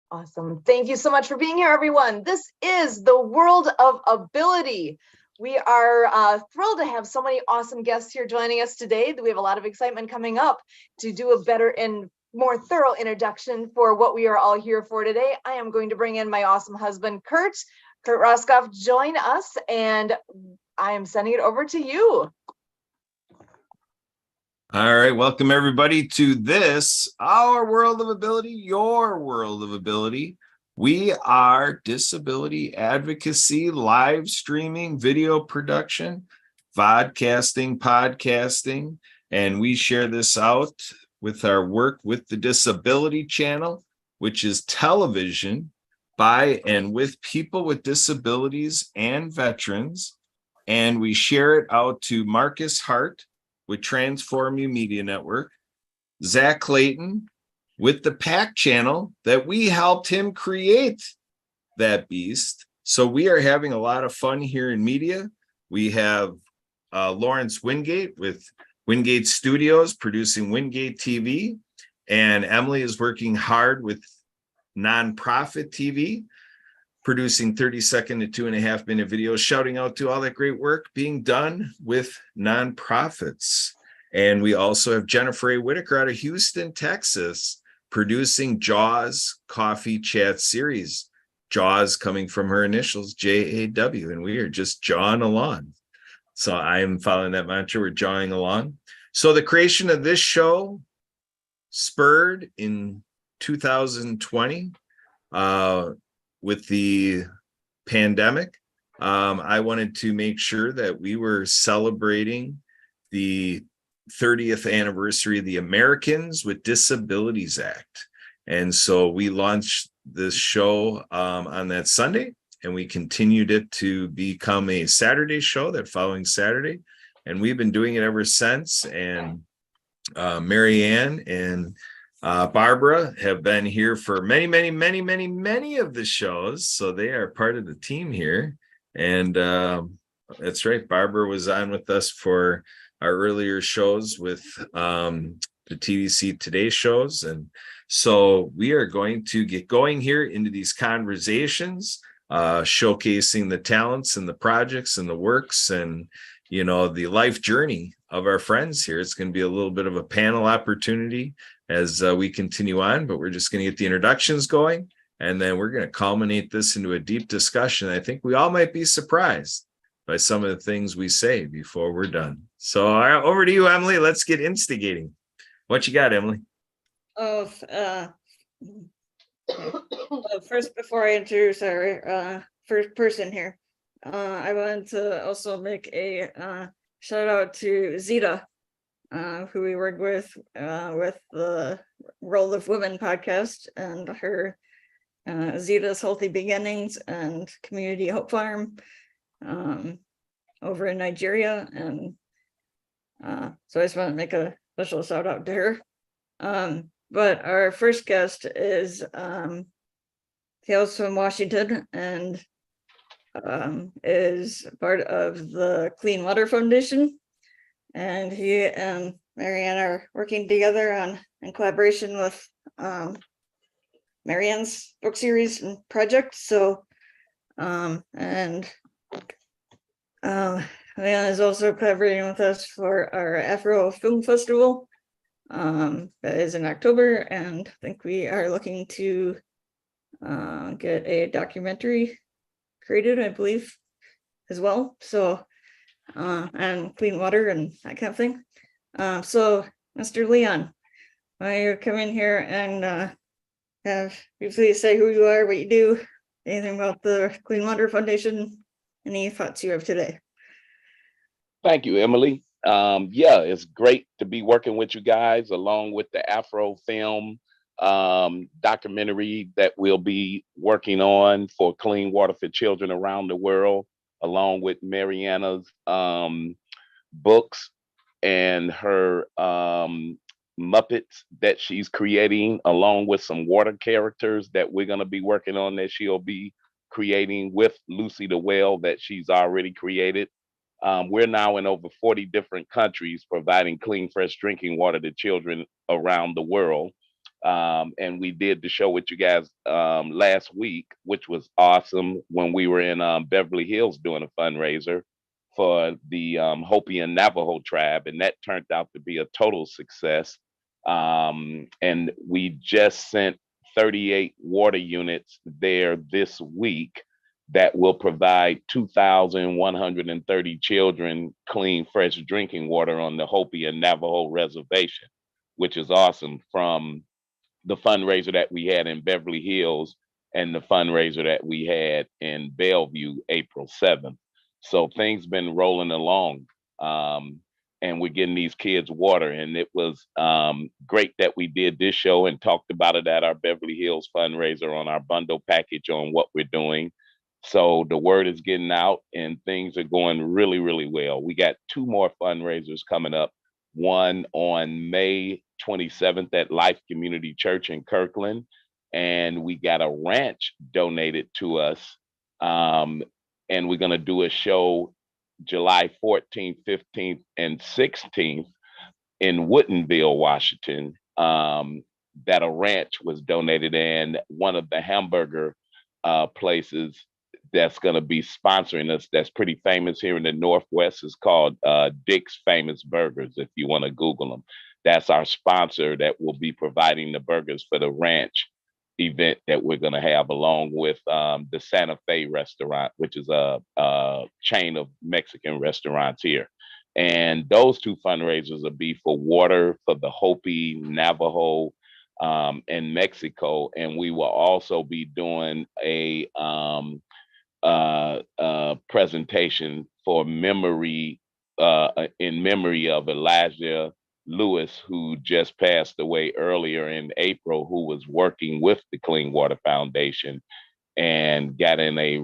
Awesome. Thank you so much for being here, everyone. This is the World of Ability. We are thrilled to have so many awesome guests here joining us today. We have a lot of excitement coming up to do a better and more thorough introduction for what we are all here for today. I am going to bring in my awesome husband, Kurt Roskoff, join us, and I am sending it over to you. All right, welcome everybody to this, our World of Ability, your World of Ability. We are disability advocacy, live streaming, video production, vodcasting, podcasting, and we share this out with our work with the Disability Channel, which is television by and with people with disabilities and veterans. And we share it out to Marcus Hart with Transform You Media Network, Zach Clayton with the PAC channel that we helped him create that beast. So we are having a lot of fun here in media. We have Lawrence Wingate with Wingate Studios producing Wingate TV, and Emily is working hard with Nonprofit TV, producing 30-second to 2.5-minute videos, shouting out to all that great work being done with nonprofits. And we also have Jennifer A. Whitaker out of Houston, Texas, producing Jaws Coffee Chat Series. Jaws coming from her initials, J-A-W, and we are just jawing along. So I am following that mantra, we're jawing along. So the creation of this show spurred in 2020, with the pandemic. I wanted to make sure that we were celebrating the 30th anniversary of the Americans with Disabilities Act. And so we launched this show on that Sunday, and we continued it to become a Saturday show that following Saturday. And we've been doing it ever since. And Mary Ann and Barbara have been here for many of the shows, so they are part of the team here. And that's right, Barbara was on with us for our earlier shows with the TVC Today shows. And so we are going to get going here into these conversations, showcasing the talents and the projects and the works and the life journey of our friends here. It's going to be a little bit of a panel opportunity as we continue on, but we're just going to get the introductions going, and then we're going to culminate this into a deep discussion. I think we all might be surprised by some of the things we say before we're done. So over to you, Emily. Let's get instigating. What you got, Emily? First, before I introduce our first person here, I wanted to also make a shout out to Zita, who we work with the Role of Women podcast, and her Zita's Healthy Beginnings and Community Hope Farm over in Nigeria. And so I just want to make a special shout out to her. But our first guest is hails from Washington and is part of the Clean Water Foundation. And he and Marianne are working together in collaboration with Marianne's book series and project. So, Marianne is also collaborating with us for our Afro Film Festival that is in October. And I think we are looking to get a documentary created, I believe, as well. So, and clean water and that kind of thing. So, Mr. Leon, why don't you come in here and have you please say who you are, what you do, anything about the Clean Water Foundation, any thoughts you have today? Thank you, Emily. Yeah, it's great to be working with you guys along with the Afro Film documentary that we'll be working on for clean water for children around the world, along with Mariana's books and her Muppets that she's creating, along with some water characters that we're going to be working on that she'll be creating with Lucy the Whale that she's already created. We're now in over 40 different countries providing clean, fresh drinking water to children around the world. And we did the show with you guys last week, which was awesome when we were in Beverly Hills doing a fundraiser for the Hopi and Navajo tribe. And that turned out to be a total success. And we just sent 38 water units there this week that will provide 2,130 children clean, fresh drinking water on the Hopi and Navajo reservation, which is awesome, from the fundraiser that we had in Beverly Hills and the fundraiser that we had in Bellevue, April 7th. So things been rolling along, and we're getting these kids water. And it was great that we did this show and talked about it at our Beverly Hills fundraiser on our bundle package on what we're doing. So the word is getting out and things are going really, really well. We got 2 more fundraisers coming up. One on May 27th at Life Community Church in Kirkland. And we got a ranch donated to us. And we're going to do a show July 14th, 15th, and 16th in Woodinville, Washington, that a ranch was donated. And one of the hamburger places that's going to be sponsoring us, that's pretty famous here in the Northwest, is called Dick's Famous Burgers, if you want to Google them. That's our sponsor that will be providing the burgers for the ranch event that we're going to have, along with the Santa Fe restaurant, which is a chain of Mexican restaurants here. And those 2 fundraisers will be for water for the Hopi, Navajo, and Mexico. And we will also be doing a presentation for memory, in memory of Elijah Lewis, who just passed away earlier in April, who was working with the Clean Water Foundation and got in he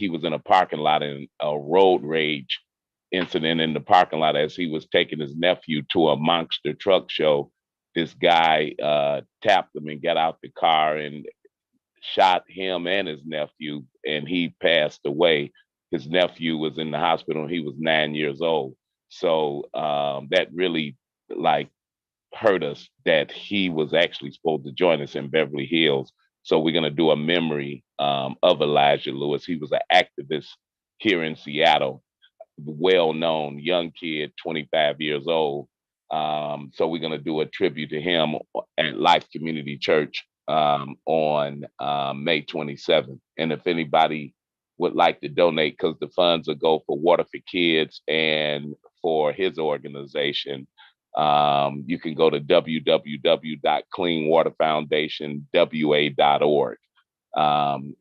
was in a parking lot in a road rage incident in the parking lot as he was taking his nephew to a monster truck show. This guy tapped him and got out the car and shot him and his nephew, and he passed away. His nephew was in the hospital and he was 9 years old. So that really hurt us that he was actually supposed to join us in Beverly Hills. So we're going to do a memory of Elijah Lewis. He was an activist here in Seattle, well-known young kid, 25 years old. So we're going to do a tribute to him at Life Community Church on May 27th. And if anybody would like to donate, because the funds will go for Water for Kids and for his organization, you can go to www.cleanwaterfoundationwa.org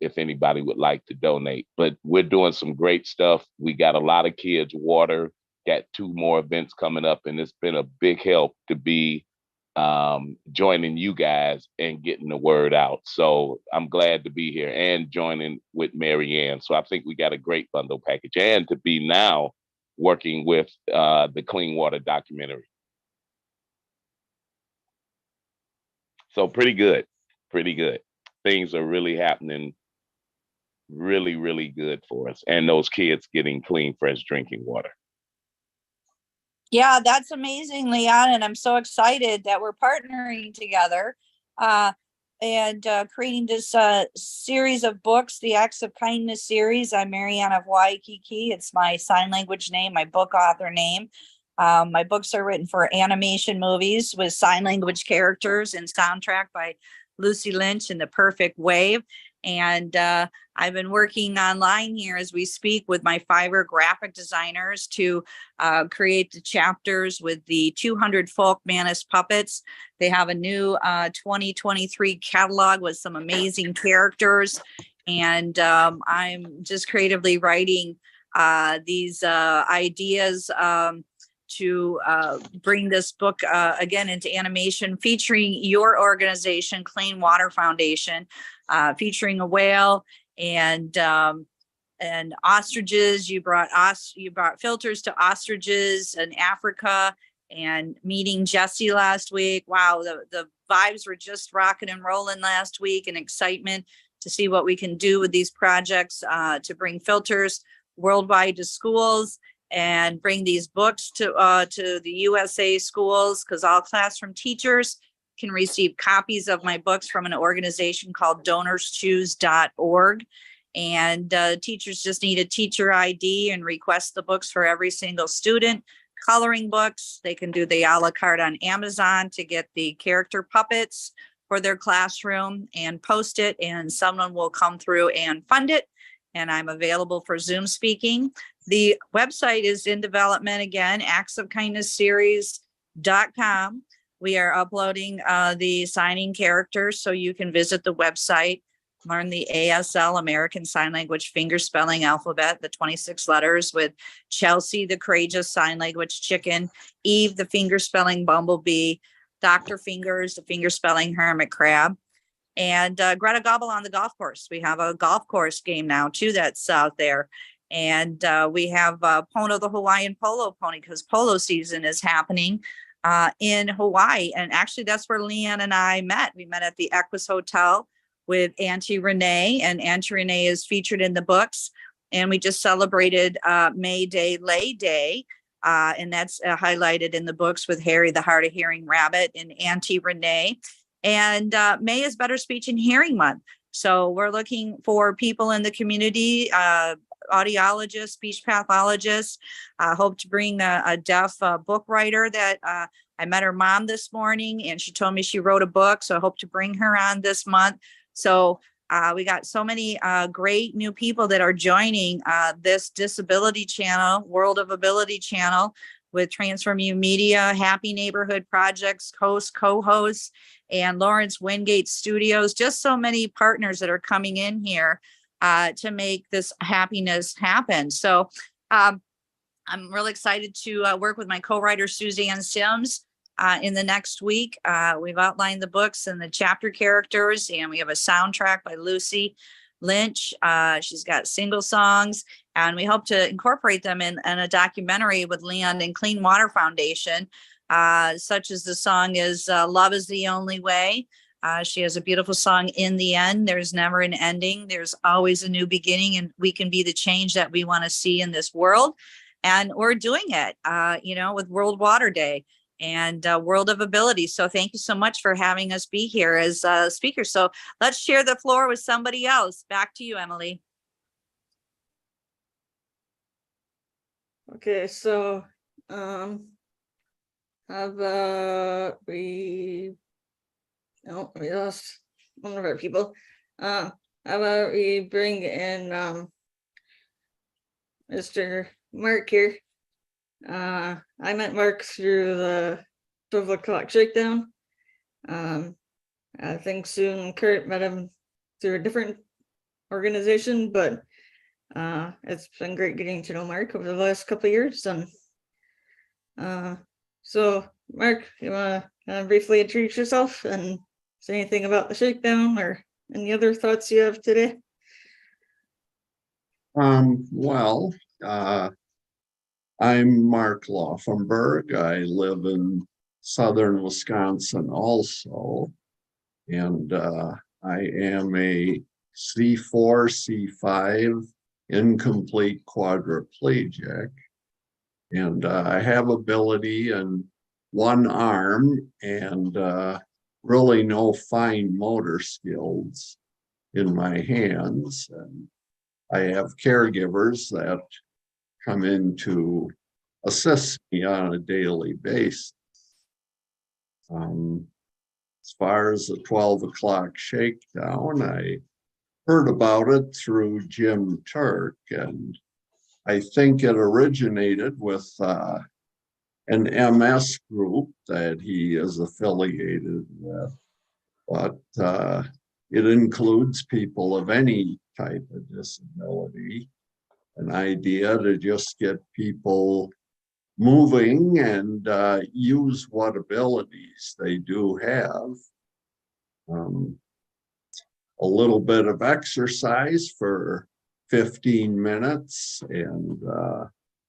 if anybody would like to donate. But we're doing some great stuff. We got a lot of kids water, got 2 more events coming up, and it's been a big help to be joining you guys and getting the word out. So I'm glad to be here and joining with Mary Ann. So I think we got a great bundle package, and to be now working with the Clean Water documentary. So pretty good. Things are really happening, really, really good for us. And those kids getting clean, fresh drinking water. Yeah, that's amazing, Leon. And I'm so excited that we're partnering together and creating this series of books, the Acts of Kindness series. I'm Mary Ann of Waikiki. It's my sign language name, my book author name. My books are written for animation movies with sign language characters and soundtrack by Lucy Lynch and The Perfect Wave. And I've been working online here as we speak with my Fiverr graphic designers to create the chapters with the 200 Folk Manus puppets. They have a new 2023 catalog with some amazing characters. And I'm just creatively writing these ideas to bring this book again into animation, featuring your organization, Clean Water Foundation, featuring a whale and ostriches. You brought filters to ostriches in Africa, and meeting Jesse last week. Wow, the vibes were just rocking and rolling last week, and excitement to see what we can do with these projects to bring filters worldwide to schools and bring these books to the USA schools, because all classroom teachers can receive copies of my books from an organization called donorschoose.org. And teachers just need a teacher ID and request the books for every single student. Coloring books, they can do the a la carte on Amazon to get the character puppets for their classroom and post it, and someone will come through and fund it. And I'm available for Zoom speaking. The website is in development again, actsofkindnessseries.com. We are uploading the signing characters, so you can visit the website, learn the ASL, American Sign Language finger spelling alphabet, the 26 letters, with Chelsea, the courageous sign language chicken, Eve, the finger spelling bumblebee, Dr. Fingers, the finger spelling hermit crab, and Greta Gobble on the golf course. We have a golf course game now too that's out there. And we have Pono, the Hawaiian polo pony, because polo season is happening in Hawaii. And actually that's where Leanne and I met. We met at the Equus Hotel with Auntie Renee, and Auntie Renee is featured in the books. And we just celebrated May Day, Lay Day, and that's highlighted in the books with Harry, the hard of hearing rabbit, and Auntie Renee. And May is Better Speech and Hearing Month. So we're looking for people in the community, audiologists, speech pathologists. Hope to bring a deaf book writer that I met her mom this morning, and she told me she wrote a book. So I hope to bring her on this month. So we got so many great new people that are joining this disability channel, World of Ability channel, with Transform You Media, Happy Neighborhood Projects, co-hosts, and Lawrence Wingate Studios. Just so many partners that are coming in here to make this happiness happen. So I'm really excited to work with my co-writer, Suzanne Sims, in the next week. We've outlined the books and the chapter characters, and we have a soundtrack by Lucy Lynch. She's got single songs, and we hope to incorporate them in a documentary with Leon and Clean Water Foundation, such as the song is Love is the Only Way. She has a beautiful song, In the End. There's never an ending. There's always a new beginning, and we can be the change that we want to see in this world. And we're doing it, with World Water Day and World of Ability. So thank you so much for having us be here as speakers. So let's share the floor with somebody else. Back to you, Emily. Okay, so how about we lost one of our people. How about we bring in Mr. Mark here. I met Mark through the 12 o'clock shakedown. I think soon Kurt met him through a different organization, but it's been great getting to know Mark over the last couple of years. And so Mark, you want to briefly introduce yourself and say anything about the shakedown or any other thoughts you have today? Well, I'm Mark Laufenberg. I live in southern Wisconsin also, and I am a C4, C5 incomplete quadriplegic, and I have ability in one arm and really no fine motor skills in my hands. And I have caregivers that come in to assist me on a daily basis. As far as the 12 o'clock shakedown, I heard about it through Jim Turk, and I think it originated with an MS group that he is affiliated with, but it includes people of any type of disability. An idea to just get people moving and use what abilities they do have. A little bit of exercise for 15 minutes and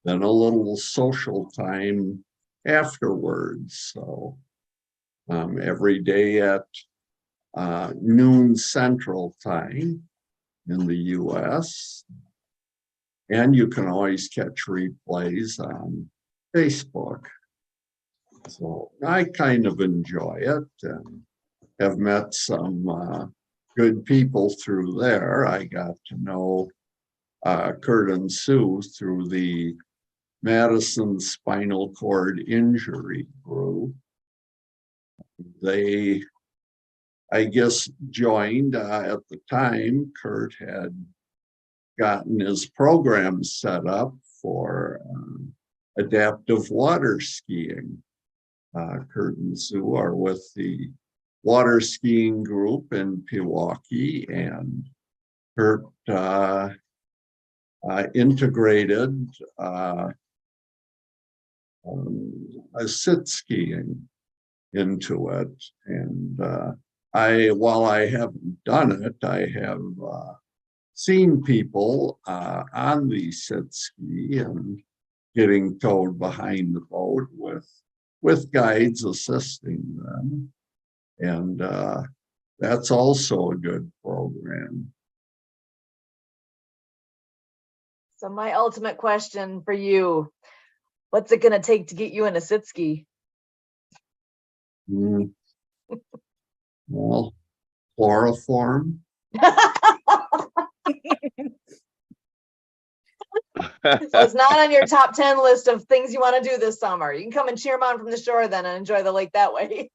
then a little social time afterwards. So every day at noon Central Time in the US. And you can always catch replays on Facebook. So I kind of enjoy it and have met some good people through there. I got to know Kurt and Sue through the Madison Spinal Cord Injury Group. They, I guess, joined at the time. Kurt had gotten his program set up for adaptive water skiing. Kurt and Sue are with the water skiing group in Pewaukee, and Kurt integrated a sit skiing into it. And while I haven't done it, I have seen people on the sit ski and getting towed behind the boat with guides assisting them. And that's also a good program. So my ultimate question for you, what's it gonna take to get you in a sit ski? Well, chloroform. So it's not on your top 10 list of things you want to do this summer. You can come and cheer them on from the shore then and enjoy the lake that way.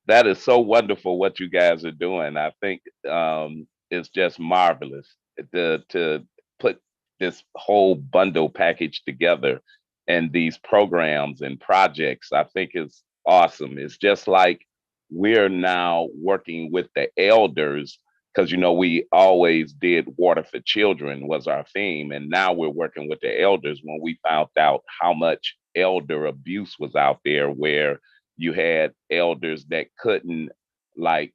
That is so wonderful what you guys are doing. I think it's just marvelous to put this whole bundle package together and these programs and projects. I think it's awesome. It's just like we're now working with the elders, because we always did water for children was our theme, and now we're working with the elders when we found out how much elder abuse was out there, where you had elders that couldn't like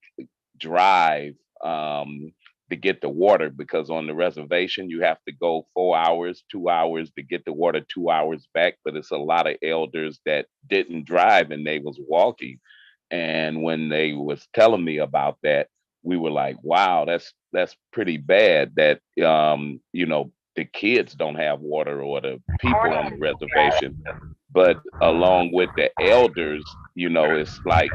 drive to get the water, because on the reservation you have to go 4 hours, 2 hours to get the water, 2 hours back. But it's a lot of elders that didn't drive and they was walking. And when they was telling me about that, we were like, wow, that's pretty bad that the kids don't have water, or the people on the reservation. But along with the elders, it's like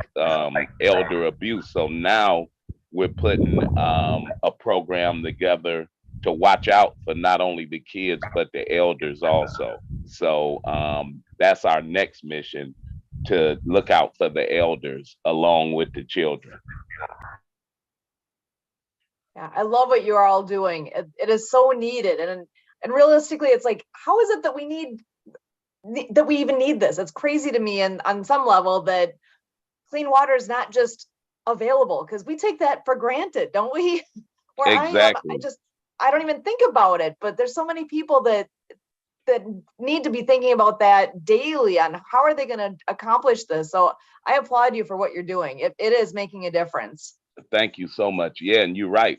elder abuse. So now we're putting a program together to watch out for not only the kids, but the elders also. So that's our next mission, to look out for the elders along with the children. Yeah, I love what you're all doing. It is so needed. And realistically, it's like, how is it that we even need this? It's crazy to me, and on some level, that clean water is not just available, because we take that for granted, don't we? Where Exactly. I don't even think about it, but there's so many people that need to be thinking about that daily on how are they going to accomplish this. So I applaud you for what you're doing. It is making a difference. Thank you so much. Yeah, and you're right.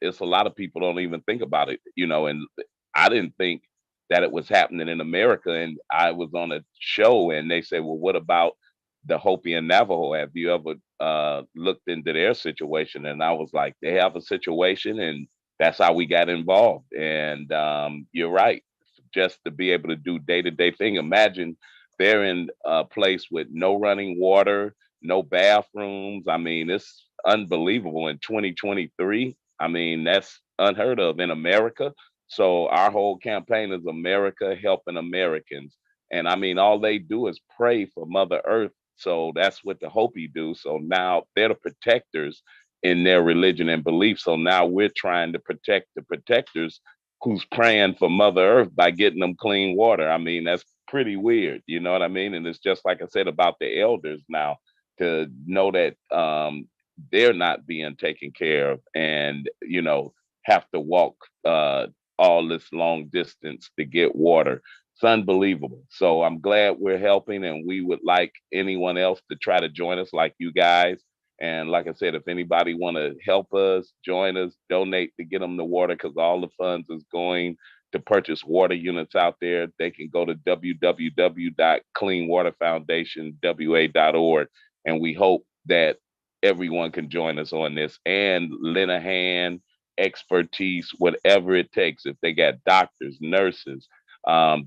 It's a lot of people don't even think about it, and I didn't think that it was happening in America. And I was on a show and they said, well, what about the Hopi and Navajo? Have you ever looked into their situation? And I was like, they have a situation, and that's how we got involved. And you're right. Just to be able to do day-to-day thing. Imagine they're in a place with no running water, no bathrooms. I mean, it's unbelievable in 2023. I mean, that's unheard of in America. So our whole campaign is America helping Americans. And I mean, all they do is pray for Mother Earth. So that's what the Hopi do. So now they're the protectors in their religion and belief. So now we're trying to protect the protectors who's praying for Mother Earth by getting them clean water. I mean, that's pretty weird. You know what I mean? And it's just like I said about the elders now, to know that they're not being taken care of, and, have to walk all this long distance to get water. It's unbelievable. So I'm glad we're helping, and we would like anyone else to try to join us like you guys. And like I said, if anybody want to help us, join us, donate to get them the water, because all the funds is going to purchase water units out there. They can go to www.cleanwaterfoundationwa.org. And we hope that everyone can join us on this and lend a hand, expertise, whatever it takes. If they got doctors, nurses,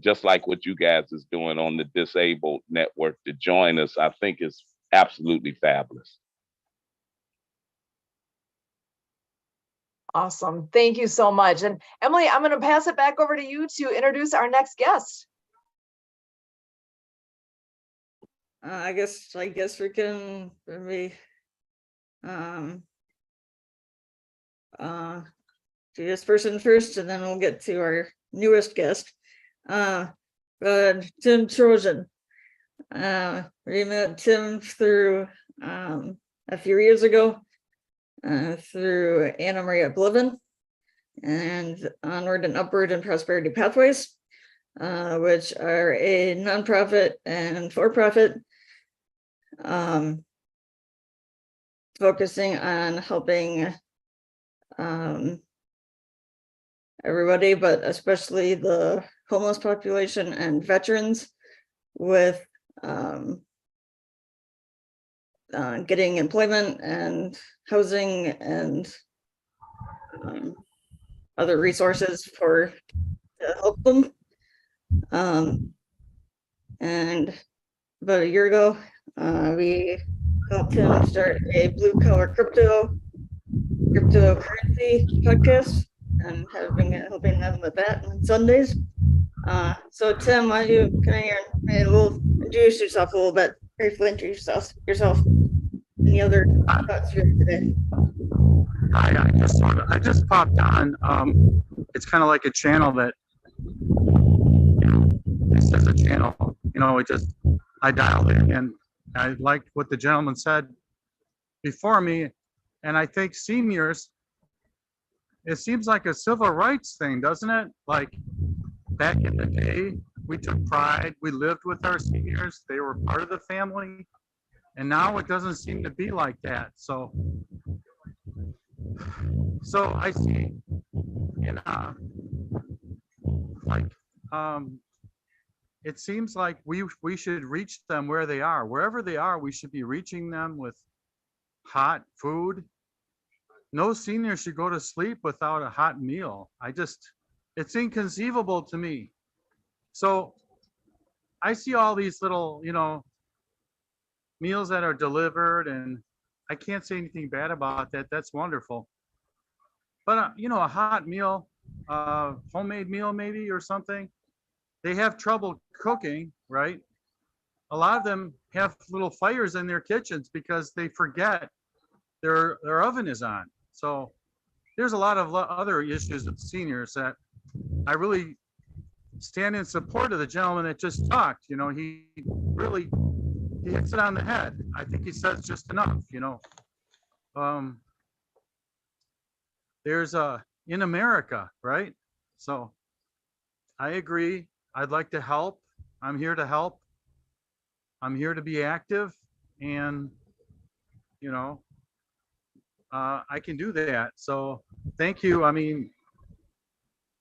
just like what you guys is doing on the Disabled Network to join us, I think is absolutely fabulous. Awesome. Thank you so much. And Emily, I'm going to pass it back over to you to introduce our next guest. I guess we can maybe do this person first, and then we'll get to our newest guest, Tim Trojan. We met Tim through a few years ago through Anna Maria Bliven and Onward and Upward and Prosperity Pathways, which are a nonprofit and for-profit focusing on helping everybody, but especially the homeless population and veterans with getting employment and housing and other resources to help them. And about a year ago, we helped him start a blue collar cryptocurrency podcast, and have been helping them with that on Sundays. So Tim, why don't you come here and we'll introduce yourself a little bit, briefly introduce yourself. Any other thoughts here today? I just popped on. It's kind of like a channel that, it's just a channel, I dialed in, and I liked what the gentleman said before me. And I think seniors, it seems like a civil rights thing, doesn't it? Like back in the day, we took pride, we lived with our seniors, they were part of the family. And now it doesn't seem to be like that. So I see, it seems like we should reach them where they are. Wherever they are, we should be reaching them with hot food. No senior should go to sleep without a hot meal. It's inconceivable to me. So I see all these little, meals that are delivered, and I can't say anything bad about that. That's wonderful. But, a hot meal, homemade meal maybe or something. They have trouble cooking, right? A lot of them have little fires in their kitchens because they forget their oven is on. So there's a lot of other issues with seniors that I really stand in support of the gentleman that just talked. He hits it on the head. I think he says just enough, there's in America, right? So I agree. I'd like to help. I'm here to help. I'm here to be active, and I can do that. So thank you.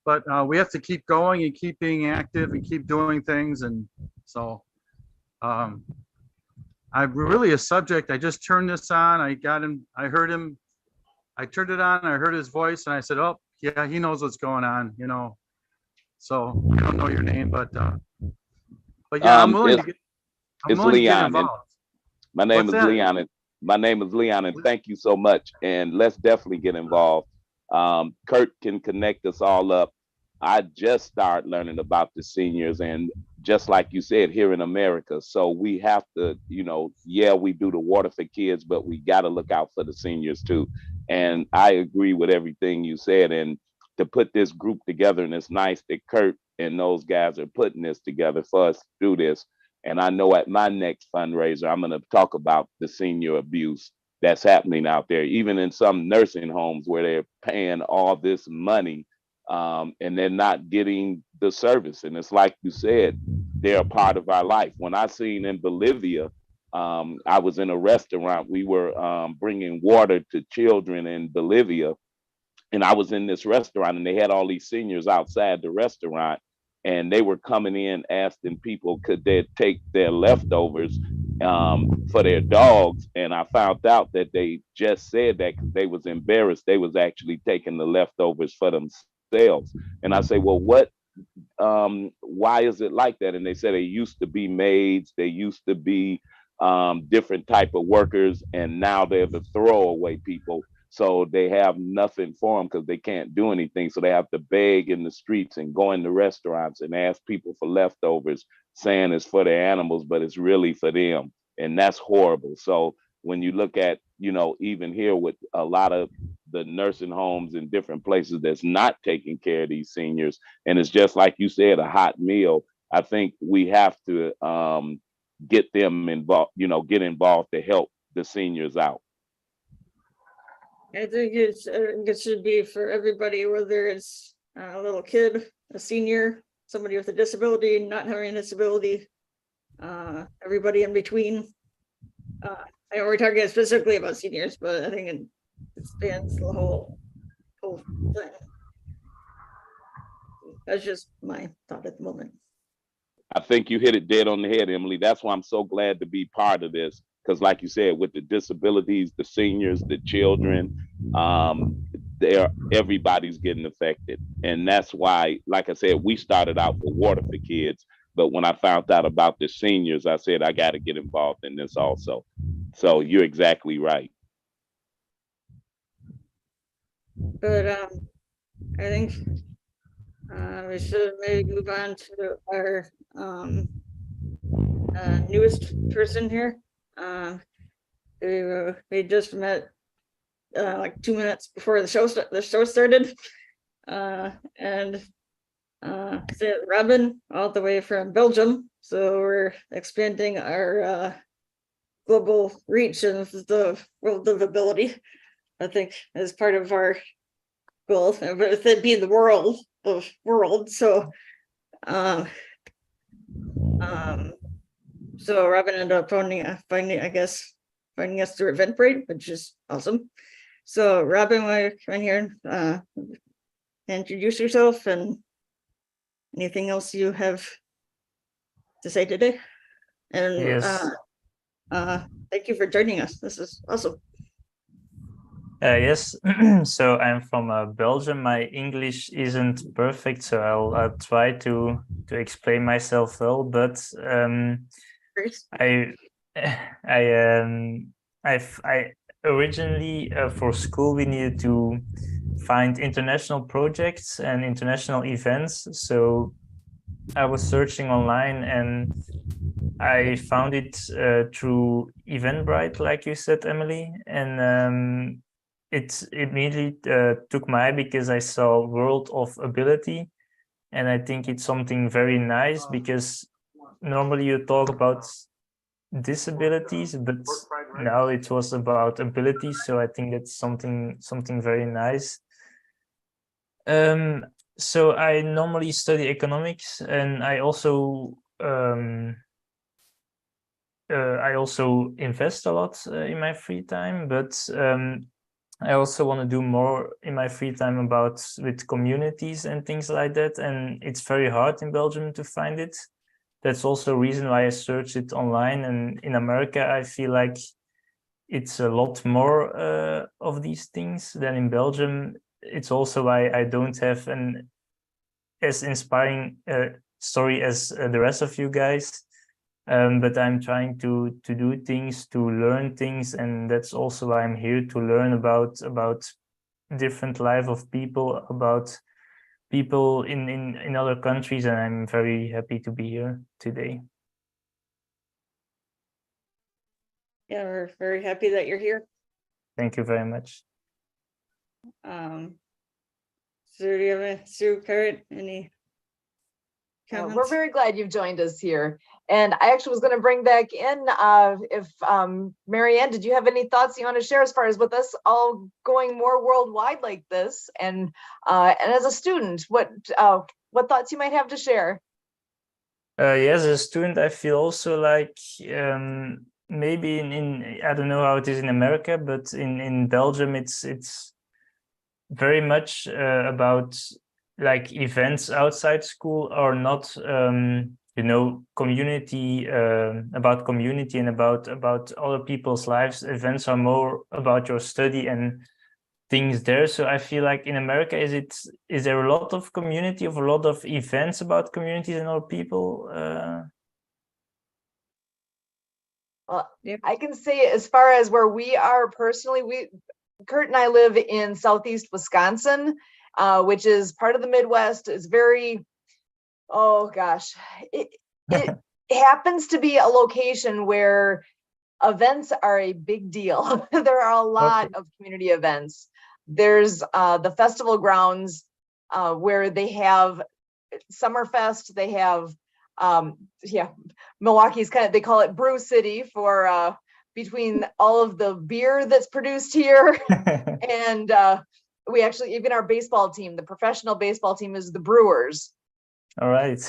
But we have to keep going and keep being active and keep doing things. And so I'm really a subject. I just turned this on. I got him. I heard him. I turned it on. I heard his voice, and I said, "Oh, yeah, he knows what's going on." So I don't know your name, but yeah, I'm willing to get. It's Leon. My name What's is that? Leon. My name is Leon, and thank you so much. And let's definitely get involved. Kurt can connect us all up. I just started learning about the seniors, and just like you said, here in America. So we have to, we do the water for kids, but we got to look out for the seniors too. And I agree with everything you said. And to put this group together, and it's nice that Kurt and those guys are putting this together for us to do this. And I know at my next fundraiser, I'm going to talk about the senior abuse that's happening out there, even in some nursing homes where they're paying all this money and they're not getting the service. And it's like you said, they're a part of our life. When I seen in Bolivia, I was in a restaurant. We were bringing water to children in Bolivia. And I was in this restaurant, and they had all these seniors outside the restaurant. And they were coming in asking people, could they take their leftovers for their dogs? And I found out that they just said that because they was embarrassed. They was actually taking the leftovers for themselves. And I say, well, what why is it like that? And they said they used to be maids, they used to be different type of workers, and now they're the throwaway people. So they have nothing for them because they can't do anything. So they have to beg in the streets and go into restaurants and ask people for leftovers, saying it's for their animals, but it's really for them. And that's horrible. So when you look at, you know, even here with a lot of the nursing homes in different places that's not taking care of these seniors, and it's just like you said, a hot meal, I think we have to get them involved, you know, get involved to help the seniors out. I think it should be for everybody, whether it's a little kid, a senior, somebody with a disability, not having a disability, everybody in between. I know we're talking specifically about seniors, but I think it spans the whole thing. That's just my thought at the moment. I think you hit it dead on the head, Emily. That's why I'm so glad to be part of this. Because like you said, with the disabilities, the seniors, the children, everybody's getting affected. And that's why, like I said, we started out for Water for Kids. But when I found out about the seniors, I said, I got to get involved in this also. So you're exactly right. But I think we should maybe move on to our newest person here. We just met like 2 minutes before the show started, and Robin, all the way from Belgium. So we're expanding our global reach of the world of ability, I think, as part of our goal, with it being the world. So so Robin ended up finding us through Eventbrite, which is awesome. So Robin, want to come in here and introduce yourself and anything else you have to say today? And Yes. thank you for joining us. This is awesome. Yes, so I'm from Belgium. My English isn't perfect, so I'll try to explain myself well. But I originally for school we needed to find international projects and international events. So I was searching online and I found it through Eventbrite, like you said, Emily, and it immediately took my eye because I saw World of Ability, and I think it's something very nice because normally you talk about disabilities, but now it was about abilities, so I think that's something very nice. So I normally study economics, and I also invest a lot in my free time, but I also want to do more in my free time with communities and things like that. And it's very hard in Belgium to find it. That's also a reason why I searched it online. And in America, I feel like it's a lot more of these things than in Belgium. It's also why I don't have an as inspiring story as the rest of you guys. But I'm trying to do things, to learn things, and that's also why I'm here, to learn about different life of people, about people in other countries, and I'm very happy to be here today. Yeah, we're very happy that you're here. Thank you very much. So do you have Sue Carrot, any comments? We're very glad you've joined us here. And I actually was going to bring back in if Marianne, did you have any thoughts you want to share as far as with us all going more worldwide like this, and as a student, what thoughts you might have to share? Yes, as a student, I feel also like maybe in I don't know how it is in America, but in Belgium it's very much about like events outside school are not community, about community and about other people's lives. Events are more about your study, and things there. So I feel like in America, is there a lot of community, of a lot of events about communities and other people? Well, Yep. I can say as far as where we are personally, Kurt and I live in Southeast Wisconsin, which is part of the Midwest. It's very, oh gosh, it happens to be a location where events are a big deal. There are a lot of community events. There's the festival grounds where they have Summerfest. They have Milwaukee's they call it Brew City for between all of the beer that's produced here. And we actually, even our baseball team, the professional baseball team, is the Brewers. All right.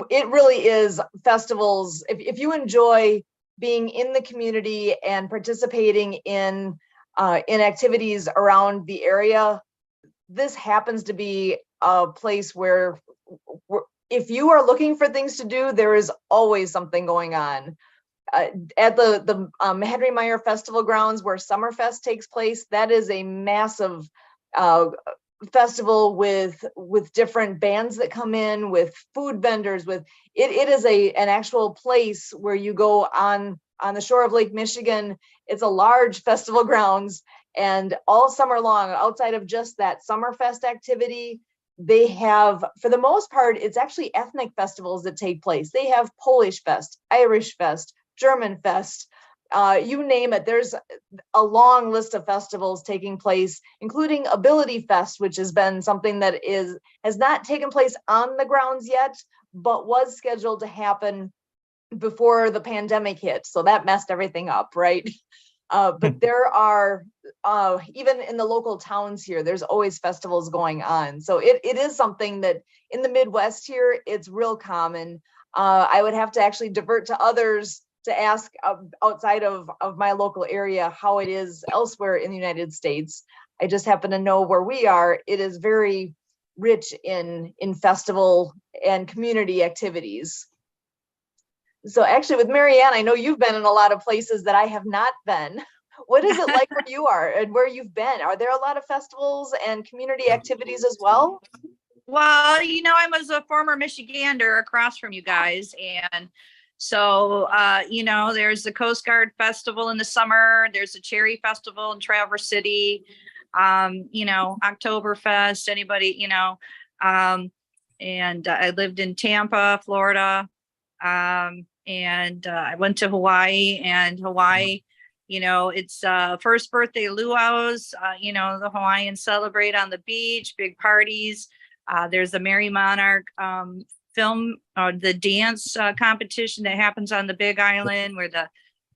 It really is festivals. If you enjoy being in the community and participating in activities around the area, this happens to be a place where if you are looking for things to do, there is always something going on. At the Henry Meyer Festival Grounds, where Summerfest takes place, that is a massive festival with different bands that come in, with food vendors, with it is an actual place where you go on the shore of Lake Michigan. It's a large festival grounds, and all summer long, outside of just that Summerfest activity, they have, for the most part, it's actually ethnic festivals that take place. They have Polish Fest, Irish Fest, German Fest, you name it. There's a long list of festivals taking place, including Ability Fest, which has been something that has not taken place on the grounds yet, but was scheduled to happen before the pandemic hit. So that messed everything up, right? But there are, even in the local towns here, there's always festivals going on. So it is something that in the Midwest here, it's real common. I would have to actually divert to others to ask outside of my local area how it is elsewhere in the United States. I just happen to know where we are, it is very rich in festival and community activities. So actually with Marianne, I know you've been in a lot of places that I have not been. What is it like where you are and where you've been? Are there a lot of festivals and community activities as well? Well, I was a former Michigander across from you guys. And so, there's the Coast Guard Festival in the summer. There's a Cherry Festival in Traverse City, Oktoberfest, anybody, and I lived in Tampa, Florida. And I went to Hawaii, and Hawaii, it's first birthday luau's, the Hawaiians celebrate on the beach, big parties. There's a Merry Monarch film, the dance competition that happens on the Big Island, where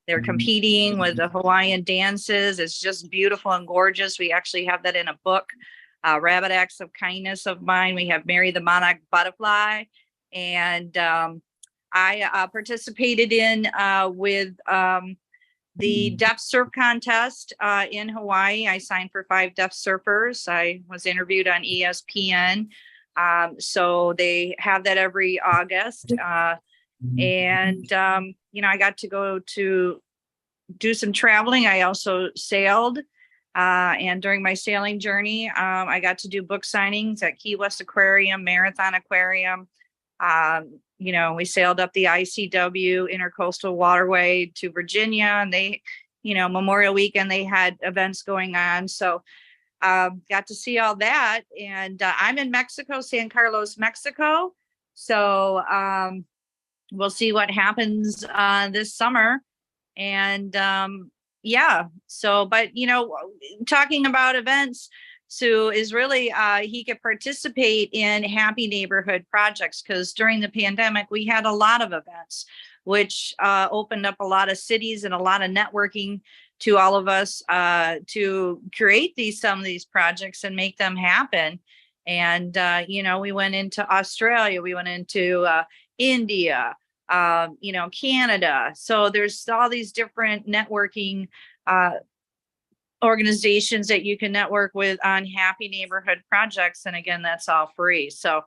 they're competing with the Hawaiian dances. It's just beautiful and gorgeous. We actually have that in a book, Rabbit Acts of Kindness of mine. We have Mary the Monarch Butterfly, and I participated in with the Deaf Surf Contest in Hawaii. I signed for 5 deaf surfers. I was interviewed on ESPN. So they have that every August. And I got to go to do some traveling. I also sailed. And during my sailing journey, I got to do book signings at Key West Aquarium, Marathon Aquarium. We sailed up the ICW Intercoastal Waterway to Virginia, and they, Memorial Weekend, they had events going on. So got to see all that. And I'm in Mexico, San Carlos, Mexico. So we'll see what happens this summer. And but talking about events, Sue, is really he could participate in Happy Neighborhood projects, because during the pandemic we had a lot of events which opened up a lot of cities and a lot of networking to all of us to create some of these projects and make them happen. And we went into Australia, we went into India, Canada. So there's all these different networking organizations that you can network with on Happy Neighborhood projects. And again, that's all free. So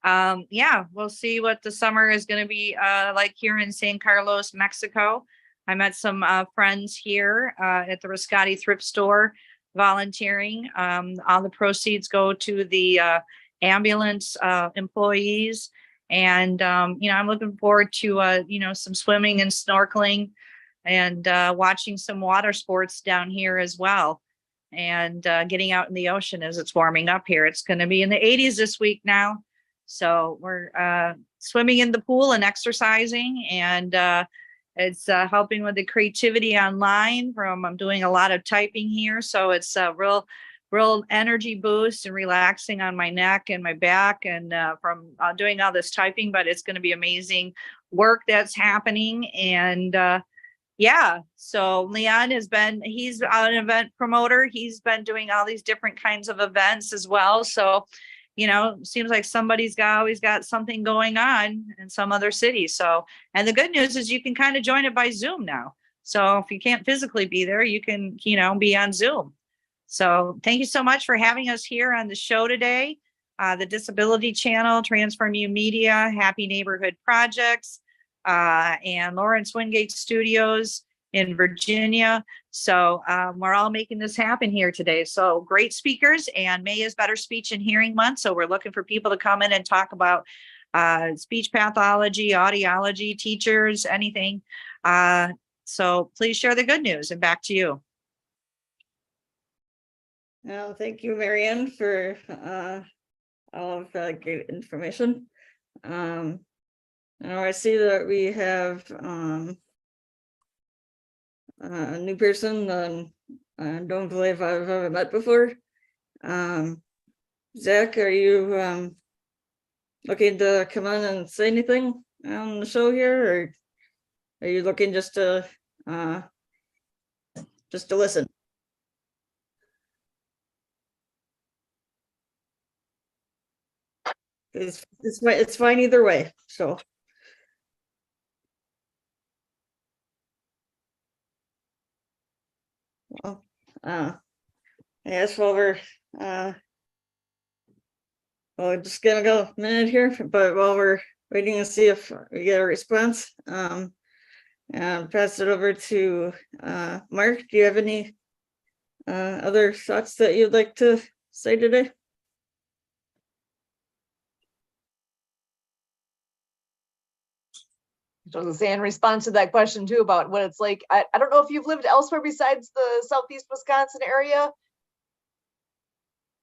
we'll see what the summer is going to be like here in San Carlos, Mexico. I met some friends here at the Riscati thrift store volunteering. All the proceeds go to the ambulance employees. And, I'm looking forward to, some swimming and snorkeling and watching some water sports down here as well. And getting out in the ocean as it's warming up here. It's going to be in the 80s this week now. So we're swimming in the pool and exercising, and it's helping with the creativity online I'm doing a lot of typing here. So it's a real energy boost and relaxing on my neck and my back and from doing all this typing, but it's going to be amazing work that's happening. And yeah, so Leon he's an event promoter. He's been doing all these different kinds of events as well. So, seems like somebody's always got something going on in some other city. So, and the good news is you can kind of join it by Zoom now. So if you can't physically be there, you can, be on Zoom. So thank you so much for having us here on the show today. The Disability Channel, Transform U Media, Happy Neighborhood Projects, and Lawrence Wingate Studios in Virginia. So we're all making this happen here today. So great speakers, and May is Better Speech and Hearing Month. So we're looking for people to come in and talk about speech pathology, audiology, teachers, anything. So please share the good news, and back to you. Well, thank you, Marianne, for all of that great information. Now I see that we have a new person I don't believe I've ever met before. Zach, are you looking to come on and say anything on the show here, or are you looking just to listen? It's fine either way. So. Well, I guess while we're just gonna go a minute here, but while we're waiting to see if we get a response, and pass it over to Mark. Do you have any other thoughts that you'd like to say today? I was saying in response to that question too about what it's like. I don't know if you've lived elsewhere besides the Southeast Wisconsin area.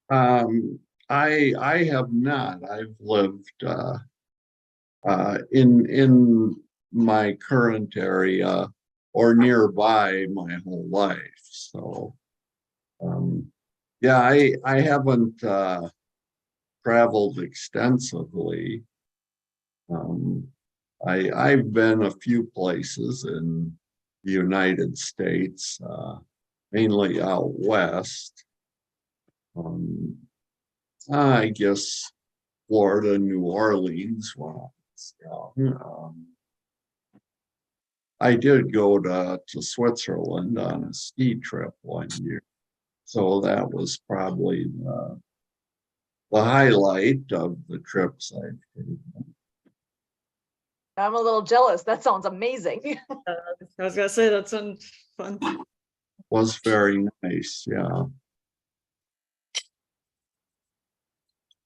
I have not. I've lived in my current area or nearby my whole life. So yeah, I haven't traveled extensively. I've been a few places in the United States, mainly out west. I guess Florida, New Orleans. Well, I did go to Switzerland on a ski trip one year, so that was probably the highlight of the trips I've taken. I'm a little jealous. That sounds amazing. I was gonna say that sounds fun. Was very nice, yeah.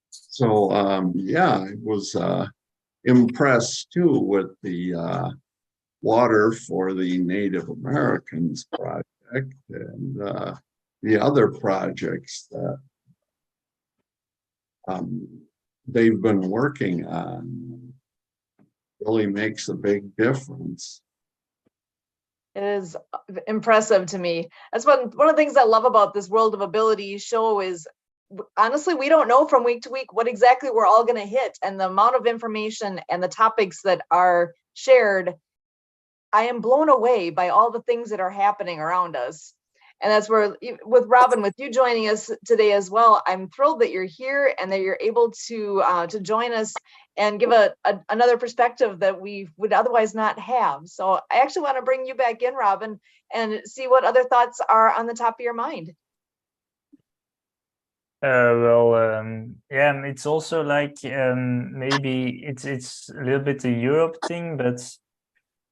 So yeah, I was impressed too with the Water for the Native Americans project and the other projects that they've been working on. Really makes a big difference. It is impressive to me. That's one of the things I love about this World of Ability show is, honestly, we don't know from week to week what exactly we're all going to hit, and the amount of information and the topics that are shared. I am blown away by all the things that are happening around us. And that's where, with Robin, with you joining us today as well, I'm thrilled that you're here and that you're able to join us and give another perspective that we would otherwise not have. So I actually want to bring you back in, Robin, and see what other thoughts are on the top of your mind. Yeah, it's also like maybe it's a little bit a Europe thing, but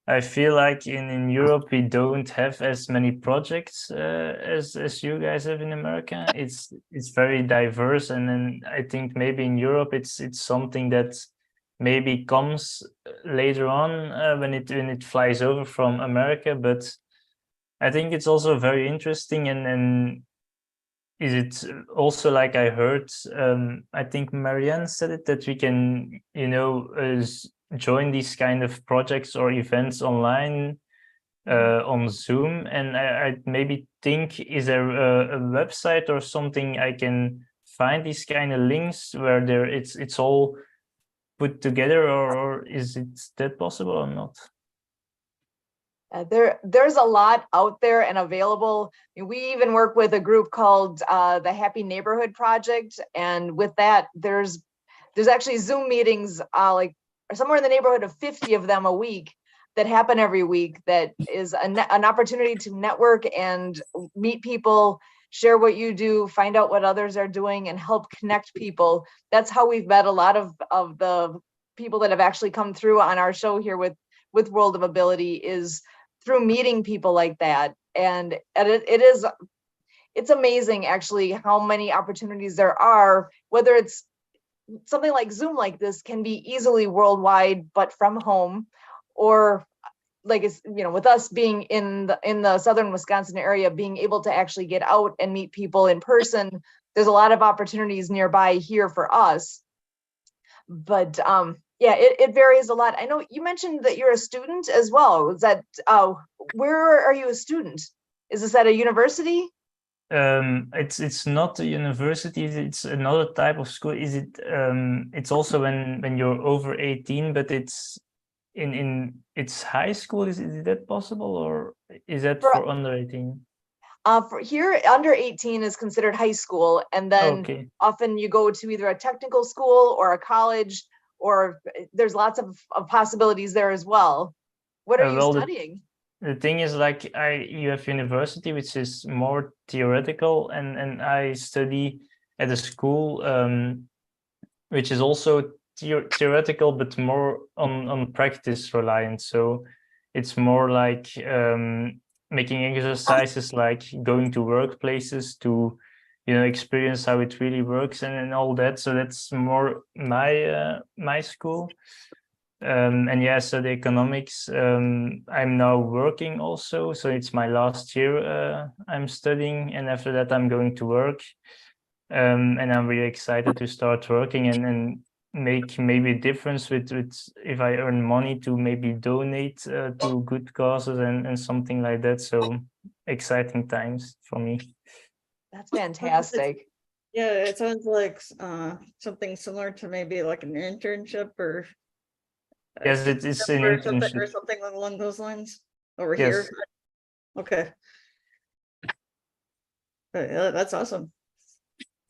I feel like in Europe we don't have as many projects as you guys have in America. It's very diverse, and then I think maybe in Europe it's something that maybe comes later on when it flies over from America. But I think it's also very interesting, and is it also, like I heard, I think Marianne said it, that we can, join these kind of projects or events online on Zoom. And I maybe think, is there a website or something I can find these kind of links where it's all put together, or is it that possible or not? There's a lot out there and available. We even work with a group called the Happy Neighborhood Project, and with that, there's actually Zoom meetings, like somewhere in the neighborhood of 50 of them a week that happen every week. That is an opportunity to network and meet people, share what you do, find out what others are doing, and help connect people. That's how we've met a lot of the people that have actually come through on our show here with World of Ability, is through meeting people like that. And it's amazing actually how many opportunities there are, whether it's something like Zoom like this can be easily worldwide, but from home, or like it's, with us being in the southern Wisconsin area, being able to actually get out and meet people in person. There's a lot of opportunities nearby here for us. But yeah, it varies a lot. I know you mentioned that you're a student as well. Is that where are you a student? Is this at a university? It's not a university, it's another type of school. Is it it's also when you're over 18, but it's it's high school. Is that possible, or is that for under 18? For here, under 18 is considered high school, and then often you go to either a technical school or a college, or there's lots of possibilities there as well. What are you studying? The thing is, like, you have university, which is more theoretical, and I study at a school which is also theoretical, but more on practice reliant. So it's more like making exercises, like going to workplaces to experience how it really works and all that. So that's more my school. And yeah, so the economics, I'm now working also, so it's my last year I'm studying, and after that I'm going to work, and I'm really excited to start working and make maybe a difference with if I earn money to maybe donate to good causes and something like that. So exciting times for me. That's fantastic. Yeah, it sounds like something similar to maybe like an internship or yes, it is an internship or something along those lines over Yes. here. Okay. Yeah, that's awesome.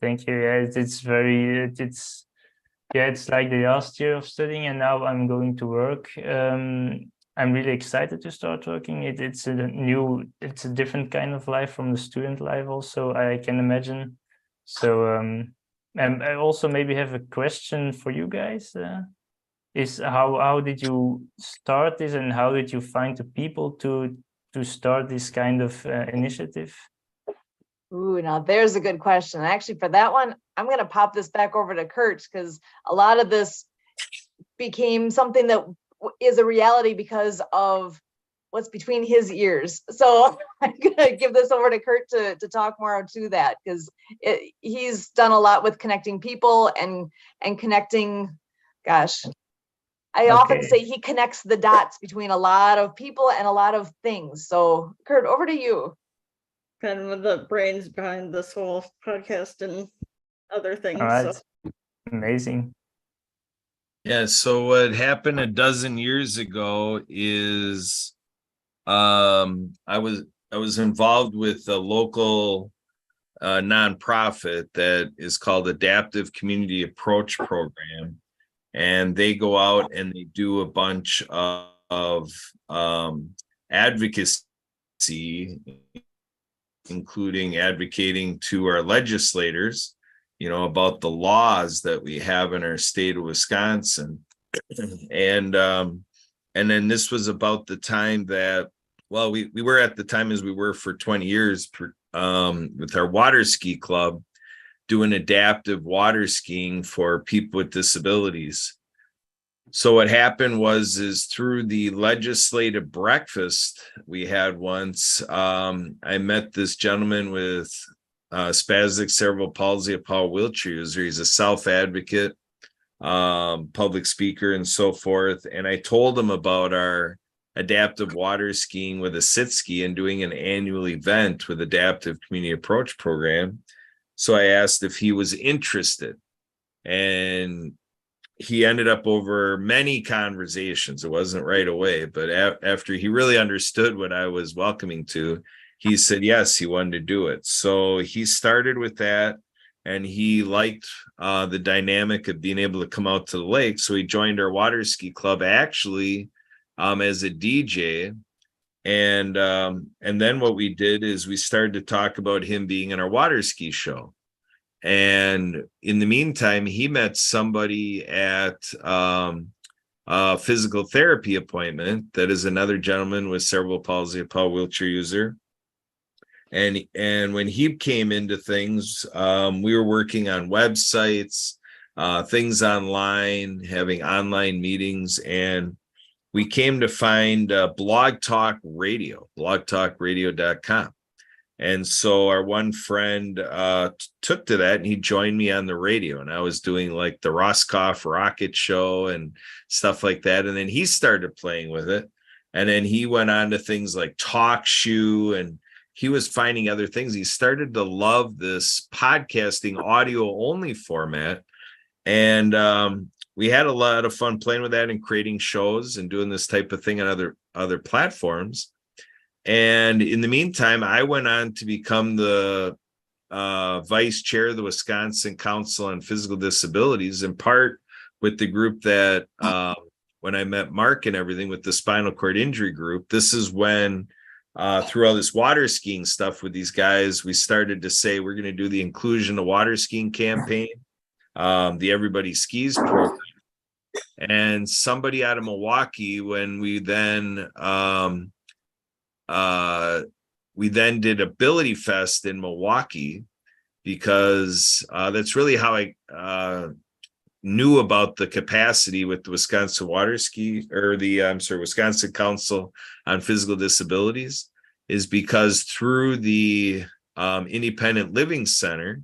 Thank you. Yeah, it's very it's like the last year of studying, and now I'm going to work. I'm really excited to start working. It's a different kind of life from the student life also, I can imagine. So and I also maybe have a question for you guys. Is how did you start this, and how did you find the people to start this kind of initiative? Ooh, now there's a good question. Actually, for that one, I'm going to pop this back over to Kurt, because a lot of this became something that is a reality because of what's between his ears. So I'm going to give this over to Kurt to talk more to that, because he's done a lot with connecting people and connecting, gosh, I often say he connects the dots between a lot of people and a lot of things. So Kurt, over to you. Kind of the brains behind this whole podcast and other things. All right. So. Amazing. Yeah, so what happened a dozen years ago is I was involved with a local nonprofit that is called Adaptive Community Approach Program, and they go out and they do a bunch of advocacy, including advocating to our legislators, about the laws that we have in our state of Wisconsin. And And then this was about the time that, well, we were at the time as we were for 20 years with our water ski club doing adaptive water skiing for people with disabilities. So what happened is through the legislative breakfast we had once, I met this gentleman with spastic cerebral palsy, a power wheelchair user. He's a self-advocate, public speaker and so forth. And I told him about our adaptive water skiing with a sit ski and doing an annual event with Adaptive Community Approach Program. So I asked if he was interested, and he ended up over many conversations. It wasn't right away, but after he really understood what I was welcoming to, he said, yes, he wanted to do it. So he started with that, and he liked the dynamic of being able to come out to the lake. So he joined our water ski club actually as a DJ. And then what we did is we started to talk about him being in our water ski show. And in the meantime, he met somebody at a physical therapy appointment that is another gentleman with cerebral palsy, a power wheelchair user. And when he came into things, we were working on websites, things online, having online meetings, and we came to find Blog Talk Radio, blogtalkradio.com. And so our one friend took to that, and he joined me on the radio, and I was doing like the Roscoff Rocket Show and stuff like that. And then he started playing with it. And then he went on to things like Talk Shoe, and he was finding other things. He started to love this podcasting audio only format. And we had a lot of fun playing with that and creating shows and doing this type of thing on other platforms. And in the meantime, I went on to become the vice chair of the Wisconsin Council on Physical Disabilities, in part with the group that when I met Mark and everything with the spinal cord injury group. This is when through all this water skiing stuff with these guys, we started to say we're going to do the Inclusion of Water Skiing campaign, the Everybody Skis program. And somebody out of Milwaukee, when we then did Ability Fest in Milwaukee, because that's really how I knew about the capacity with the Wisconsin Water Ski, or the Wisconsin Council on Physical Disabilities, is because through the Independent Living Center,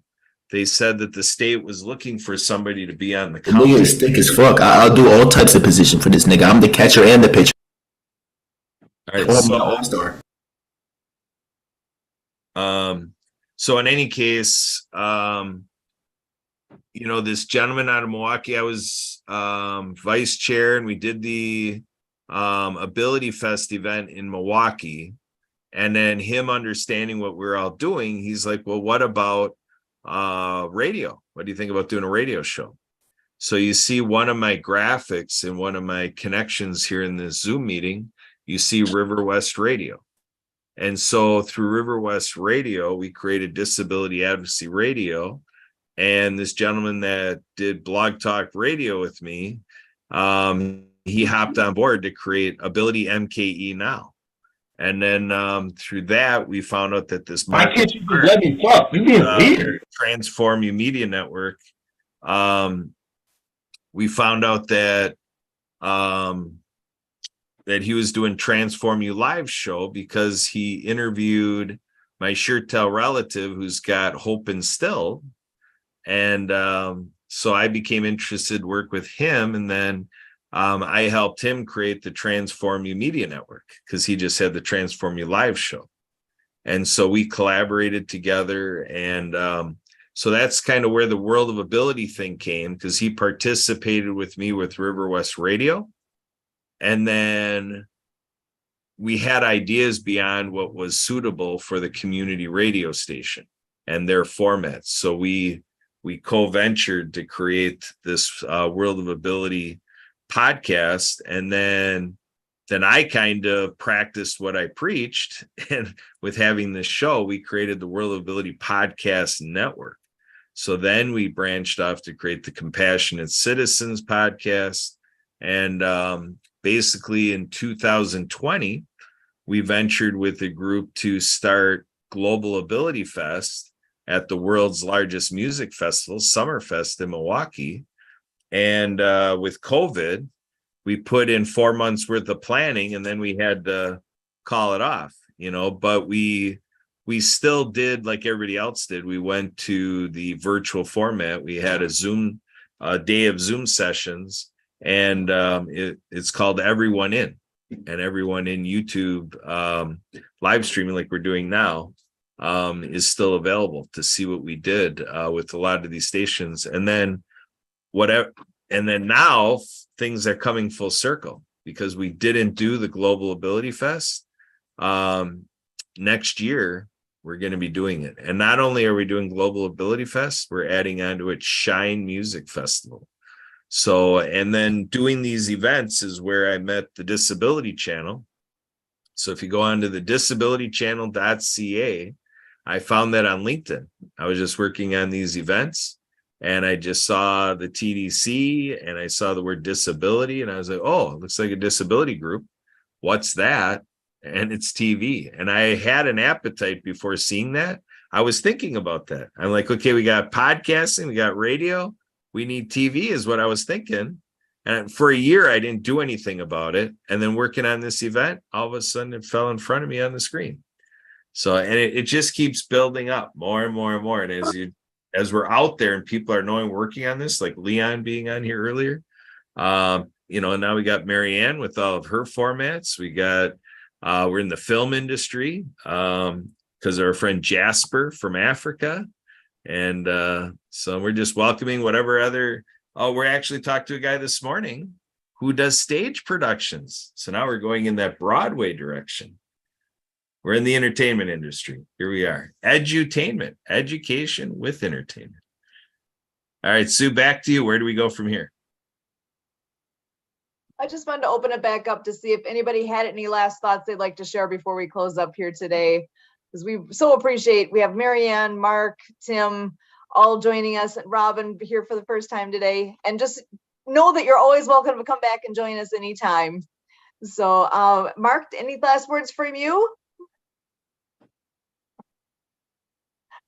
they said that the state was looking for somebody to be on the council. Nigga is thick as fuck. I'll do all types of position for this nigga. I'm the catcher and the pitcher. All right, I'm an all-star. So in any case, this gentleman out of Milwaukee, I was vice chair, and we did the Ability Fest event in Milwaukee. And then him understanding what we're all doing, he's like, well, what about radio? What do you think about doing a radio show? So you see one of my graphics and one of my connections here in this Zoom meeting, you see River West Radio. And so through River West Radio, we created Disability Advocacy Radio. And this gentleman that did Blog Talk Radio with me, he hopped on board to create Ability MKE Now. And then through that, we found out that this Why can't you just let me talk? You're being weird. Transform You Media Network. We found out that that he was doing Transform You Live show because he interviewed my Schertel relative who's got Hope Instilled. And so I became interested to work with him. And then I helped him create the Transform You Media Network because he just had the Transform You Live show. And so we collaborated together. And so that's kind of where the World of Ability thing came, because he participated with me with River West Radio. And then we had ideas beyond what was suitable for the community radio station and their formats. So we co-ventured to create this World of Ability podcast. And then I kind of practiced what I preached. And with having this show, we created the World of Ability Podcast Network. So then we branched off to create the Compassionate Citizens podcast. And basically in 2020, we ventured with a group to start Global Ability Fest at the world's largest music festival, Summerfest in Milwaukee. And with COVID, we put in 4 months worth of planning, and then we had to call it off, but we still did like everybody else did. We went to the virtual format. We had a day of Zoom sessions, and it's called Everyone In, and Everyone In YouTube live streaming like we're doing now is still available to see what we did with a lot of these stations. And then now things are coming full circle because we didn't do the Global Ability Fest. Next year, we're going to be doing it. And not only are we doing Global Ability Fest, we're adding onto it Shine Music Festival. So, and then doing these events is where I met the Disability Channel. So if you go on to the disabilitychannel.ca, I found that on LinkedIn. I was just working on these events, and I just saw the TDC, and I saw the word disability, and I was like, oh, it looks like a disability group. What's that? And it's TV. And I had an appetite before seeing that. I was thinking about that. I'm like, okay, we got podcasting, we got radio, we need TV is what I was thinking. And for a year, I didn't do anything about it. And then working on this event, all of a sudden it fell in front of me on the screen. So, and it just keeps building up more and more and more. And as we're out there and people are knowing working on this, like Leon being on here earlier, and now we got Marianne with all of her formats. We got, we're in the film industry because our friend Jasper from Africa. And so we're just welcoming whatever other, we're actually talked to a guy this morning who does stage productions. So now we're going in that Broadway direction. We're in the entertainment industry. Here we are. Edutainment, education with entertainment. All right, Sue, back to you. Where do we go from here? I just wanted to open it back up to see if anybody had any last thoughts they'd like to share before we close up here today. Because we so appreciate, we have Marianne, Mark, Tim, all joining us, and Robin here for the first time today. And just know that you're always welcome to come back and join us anytime. So Mark, any last words from you?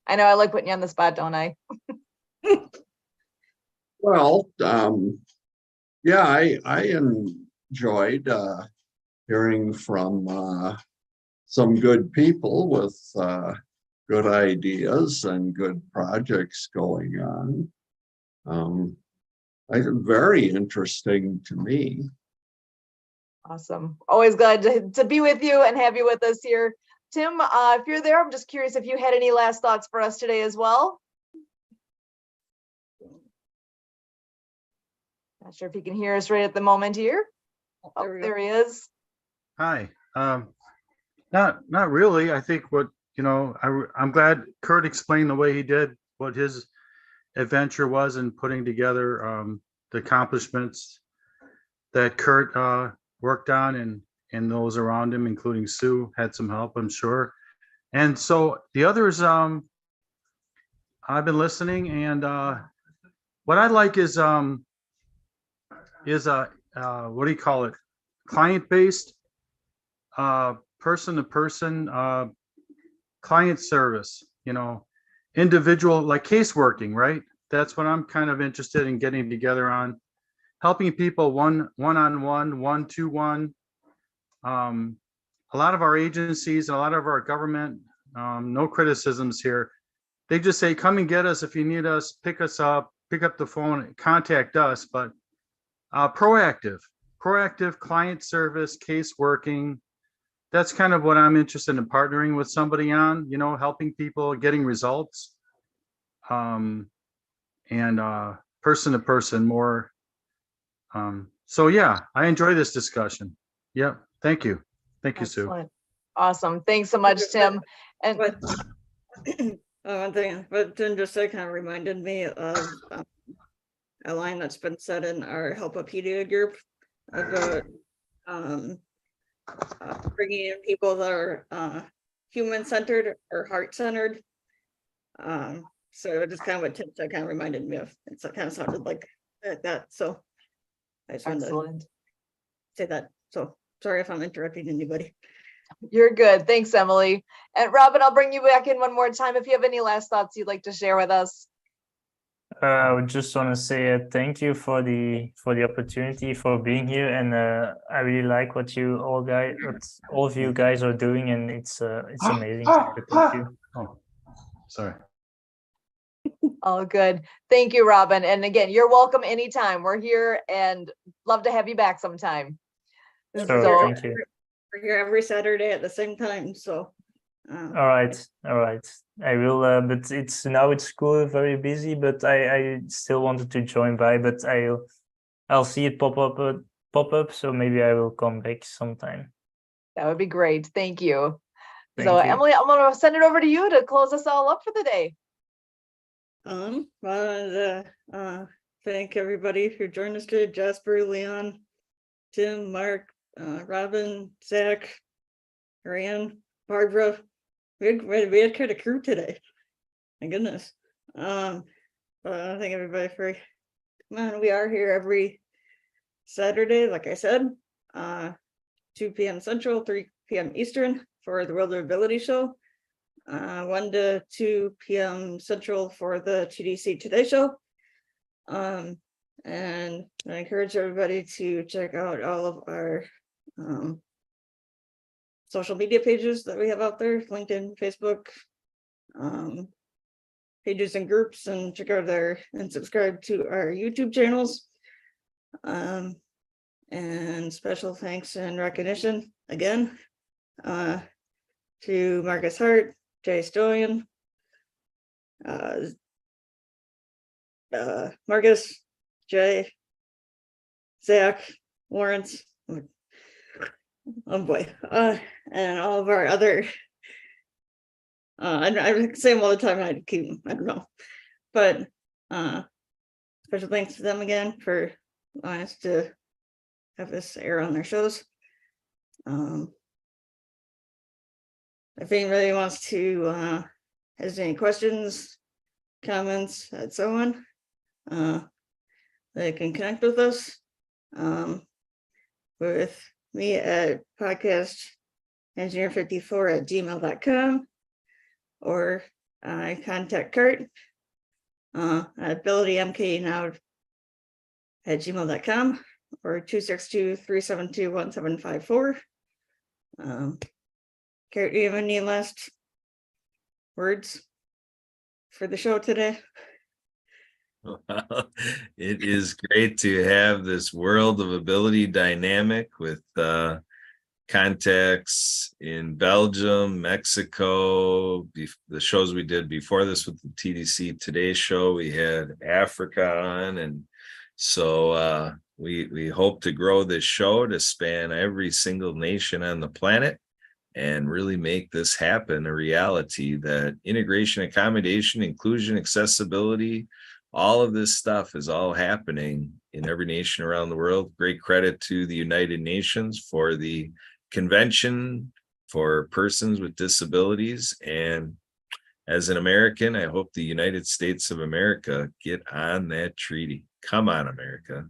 I know I like putting you on the spot, don't I? Well, yeah, I enjoyed hearing from some good people with good ideas and good projects going on. Very interesting to me. Awesome. Always glad to be with you and have you with us here. Tim, if you're there, I'm just curious if you had any last thoughts for us today as well. Not sure if he can hear us right at the moment here. Oh, there he is. Hi. Not really. I think what, I'm glad Kurt explained the way he did what his adventure was in putting together the accomplishments that Kurt worked on, and those around him, including Sue, had some help, I'm sure. And so the others, I've been listening, and what I like is what do you call it? Client-based, person-to-person client service, individual, like case working, right? That's what I'm kind of interested in getting together on, helping people one-on-one, one-to-one. A lot of our agencies, a lot of our government, no criticisms here. They just say, come and get us if you need us, pick us up, pick up the phone, contact us. But proactive client service, case working. That's kind of what I'm interested in partnering with somebody on, helping people getting results. And person to person more. So yeah, I enjoy this discussion. Yep. Thank you. Thank you, Sue. Excellent. Awesome. Thanks so much, Tim. And one thing, but Tim just kind of reminded me of a line that's been said in our Helpopedia group about bringing in people that are human-centered or heart-centered. So just kind of what Tim said kind of reminded me of. It kind of sounded like that. So I just wanted to say that. So sorry if I'm interrupting anybody. You're good. Thanks, Emily. And Robin, I'll bring you back in one more time if you have any last thoughts you'd like to share with us. I would just want to say thank you for the opportunity for being here, and I really like what all of you guys are doing, and it's amazing. So thank you. Oh, sorry. All good. Thank you, Robin. And again, you're welcome anytime. We're here and love to have you back sometime. Sure, So, thank you. We're here every Saturday at the same time, so. All right. I will, but it's school very busy, but I still wanted to join by, but I'll see it pop up, so maybe I will come back sometime. that would be great. Thank you. Thank So you. Emily, I'm going to send it over to you to close us all up for the day. Wanted to thank everybody who joined us today, Jasper, Leon, Tim, Mark, Robin, Zach, Ryan, Barbara. We had quite a crew today. My goodness. Thank everybody for coming on. We are here every Saturday, like I said, 2 p.m. Central, 3 p.m. Eastern for the World of Ability show. 1 to 2 p.m. Central for the TDC Today show. And I encourage everybody to check out all of our social media pages that we have out there, LinkedIn, Facebook, pages and groups, and check out and subscribe to our YouTube channels. And special thanks and recognition again to Marcus Hart, Jay Stillian, Marcus, Jay, Zach, Lawrence, oh boy, and all of our other, I say them all the time, I don't know, but special thanks to them again for allowing us to have this air on their shows. If anybody wants to has any questions, comments, and so on, they can connect with us with me at podcastengineer54@gmail.com, or contact Kurt at abilitymknow@gmail.com, or 262-372-1754. Kurt, do you have any last words for the show today? Well, it is great to have this World of Ability dynamic with contacts in Belgium, Mexico. The shows we did before this with the TDC Today show, we had Africa on, and so we hope to grow this show to span every single nation on the planet and really make this happen a reality, that integration, accommodation, inclusion, accessibility, all of this stuff is all happening in every nation around the world. Great credit to the United Nations for the Convention for Persons with Disabilities. And as an American, I hope the United States of America get on that treaty. Come on, America.